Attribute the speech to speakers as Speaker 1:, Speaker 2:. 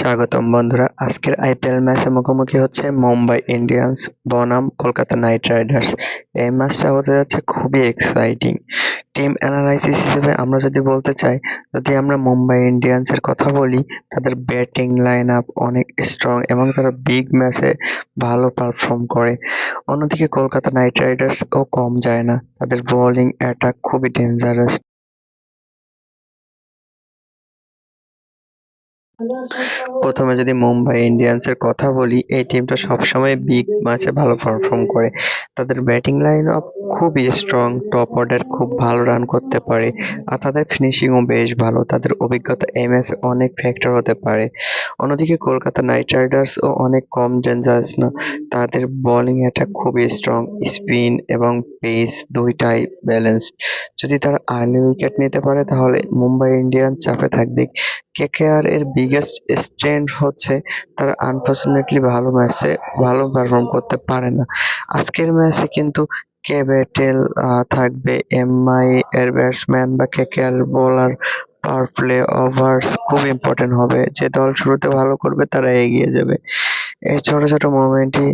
Speaker 1: স্বাগতম বন্ধুরা। আজকের আইপিএল ম্যাচে মুখোমুখি হচ্ছে মুম্বাই ইন্ডিয়ান্স বনাম কলকাতা নাইট রাইডার্স। এই ম্যাচটা হতে যাচ্ছে খুবই এক্সাইটিং। টিম অ্যানালাইসিস হিসেবে আমরা যদি বলতে চাই, যদি আমরা মুম্বাই ইন্ডিয়ান্সের কথা বলি, তাদের ব্যাটিং লাইন আপ অনেক স্ট্রং এবং তারা বিগ ম্যাচে ভালো পারফর্ম করে। অন্যদিকে কলকাতা নাইট রাইডার্স ও কম যায় না, তাদের বোলিং অ্যাটাক খুবই ডেঞ্জারাস। প্রথমে যদি মুম্বাই ইন্ডিয়ান্সের কথা বলি, এই টিমটা সবসময় বিগ ম্যাচে ভালো পারফর্ম করে। তাদের ব্যাটিং লাইন আপ খুবই স্ট্রং, টপ অর্ডার খুব ভালো রান করতে পারে, আর তাদের ফিনিশিংও বেশ ভালো। তাদের অভিজ্ঞতা এই ম্যাচে অনেক ফ্যাক্টর হতে পারে। অন্যদিকে কলকাতা নাইট রাইডার্সও অনেক কম ডেঞ্জারাস না, তাদের বোলিং অ্যাটাক খুবই স্ট্রং, স্পিন এবং পেস দুইটাই ব্যালেন্স। যদি তারা আর্লি উইকেট নিতে পারে তাহলে মুম্বাই ইন্ডিয়ান্স চাপে থাকবে। কেকেআর এর বিগেস্ট স্ট্রেংথ হচ্ছে তারা আনফরচুনেটলি ভালো ম্যাচে ভালো পারফর্ম করতে পারে না। আজকের ম্যাচে কিন্তু কে ব্যাটেল থাকবে, এমআই এর ব্যাটসম্যান বা কেকেআর বোলার পাওয়ার প্লে ওভার্স খুব ইম্পর্টেন্ট হবে। যে দল শুরুতে ভালো করবে তারা এগিয়ে যাবে। এই ছোট ছোট মোমেন্টই